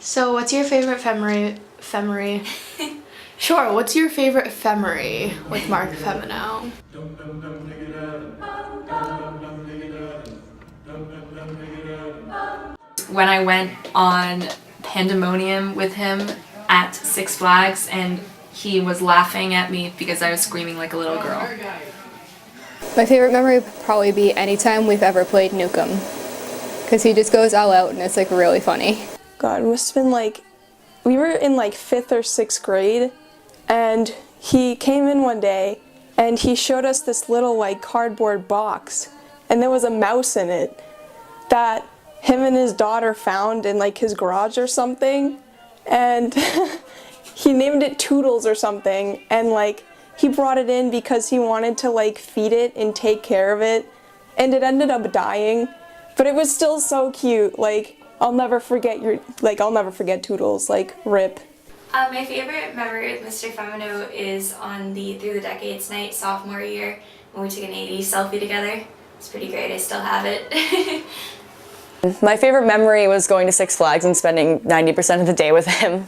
So what's your favorite Femory? Sure, what's your favorite Femory with Mark Femino? When I went on Pandemonium with him at Six Flags and he was laughing at me because I was screaming like a little girl. My favorite memory would probably be anytime we've ever played Nukem, because he just goes all out and it's like really funny. God, it must have been like, we were in like 5th or 6th grade, and he came in one day and he showed us this little like cardboard box, and there was a mouse in it that him and his daughter found in like his garage or something, and he named it Toodles or something, and like he brought it in because he wanted to like feed it and take care of it, and it ended up dying, but it was still so cute. Like, I'll never forget Toodles, like, rip. My favorite memory with Mr. Femino is on the Through the Decades night sophomore year when we took an 80s selfie together. It's pretty great, I still have it. My favorite memory was going to Six Flags and spending 90% of the day with him.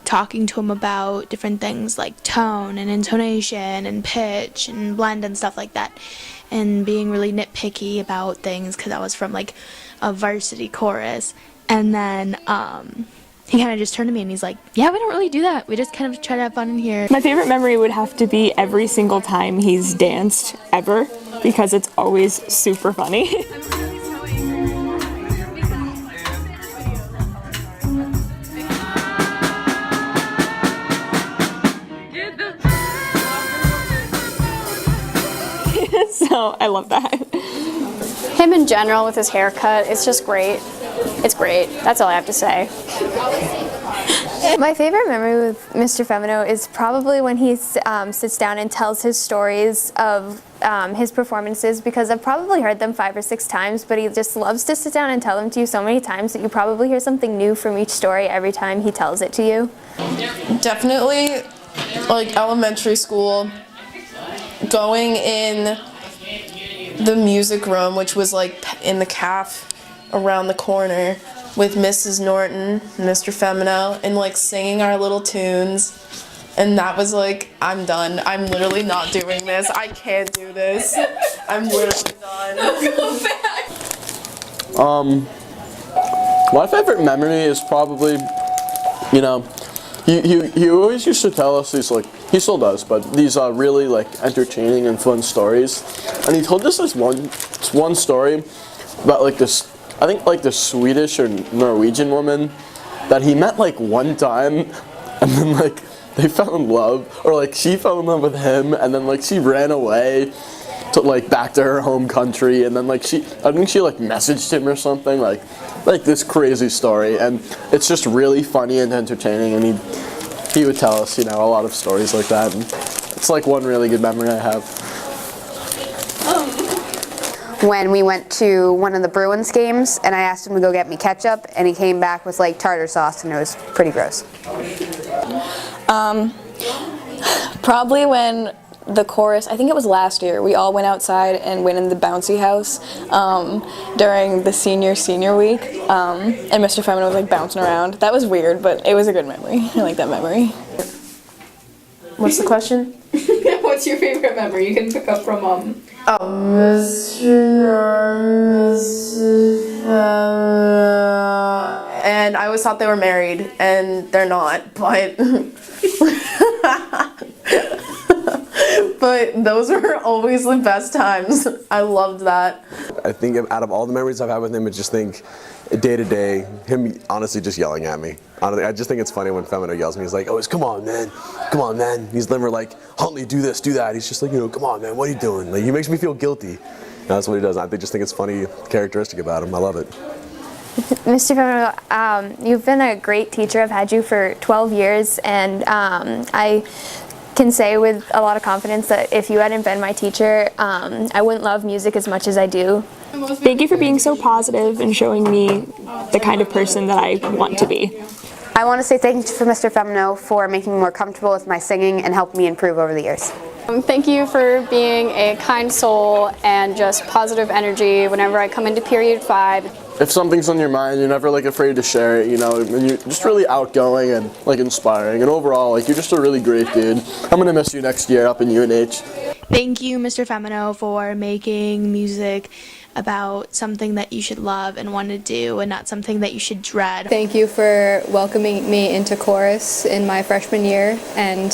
Talking to him about different things like tone and intonation and pitch and blend and stuff like that, and being really nitpicky about things because I was from like a varsity chorus, and then he kind of just turned to me and he's like, yeah, we don't really do that, we just kind of try to have fun in here. My favorite memory would have to be every single time he's danced ever, because it's always super funny. So I love that. Him in general with his haircut, it's just great. It's great. That's all I have to say. My favorite memory with Mr. Femino is probably when he sits down and tells his stories of his performances, because I've probably heard them 5 or 6 times, but he just loves to sit down and tell them to you so many times that you probably hear something new from each story every time he tells it to you. Definitely like elementary school, going in the music room, which was like in the caf around the corner, with Mrs. Norton, Mr. Femino, and like singing our little tunes. And that was like, I'm done. I'm literally not doing this. I can't do this. I'm literally done. Go back. My favorite memory is probably, you know, he always used to tell us these, like, he still does, but these really like entertaining and fun stories. And he told us this one story about like this, I think like this Swedish or Norwegian woman that he met like one time, and then like they fell in love, or like she fell in love with him, and then like she ran away to like back to her home country, and then like I think she like messaged him or something, like this crazy story. And it's just really funny and entertaining, and he would tell us, you know, a lot of stories like that, and it's like one really good memory I have. When we went to one of the Bruins games and I asked him to go get me ketchup, and he came back with like tartar sauce, and it was pretty gross. Probably when the chorus, I think it was last year, we all went outside and went in the bouncy house during the senior week, and Mr. Femino was like bouncing around. That was weird, but it was a good memory. I like that memory. What's the question? What's your favorite memory? You can pick up from and I always thought they were married, and they're not, but but those were always the best times. I loved that. I think out of all the memories I've had with him, I just think day to day, him honestly just yelling at me. Honestly, I just think it's funny when Femino yells at me. He's like, "Oh, come on, man, come on, man." He's never like, "Huntley, do this, do that." He's just like, you know, "Come on, man, what are you doing?" Like, he makes me feel guilty. And that's what he does. I just think it's funny characteristic about him. I love it. Mr. Femino, you've been a great teacher. I've had you for 12 years, and I can say with a lot of confidence that if you hadn't been my teacher, I wouldn't love music as much as I do. Thank you for being so positive and showing me the kind of person that I want to be. I want to say thank you to Mr. Femino for making me more comfortable with my singing and helping me improve over the years. Thank you for being a kind soul and just positive energy whenever I come into period 5. if something's on your mind, you're never like afraid to share it, you know, and you're just really outgoing and like inspiring, and overall, like you're just a really great dude. I'm gonna miss you next year up in UNH. Thank you, Mr. Femino, for making music about something that you should love and want to do and not something that you should dread. Thank you for welcoming me into chorus in my freshman year and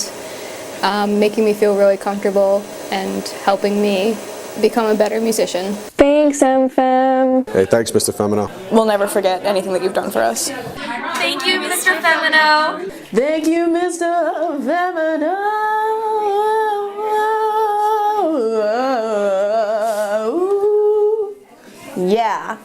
making me feel really comfortable and helping me become a better musician. Thanks, MFM. Hey, thanks, Mr. Femino. We'll never forget anything that you've done for us. Thank you, Mr. Femino. Thank you, Mr. Femino. Yeah.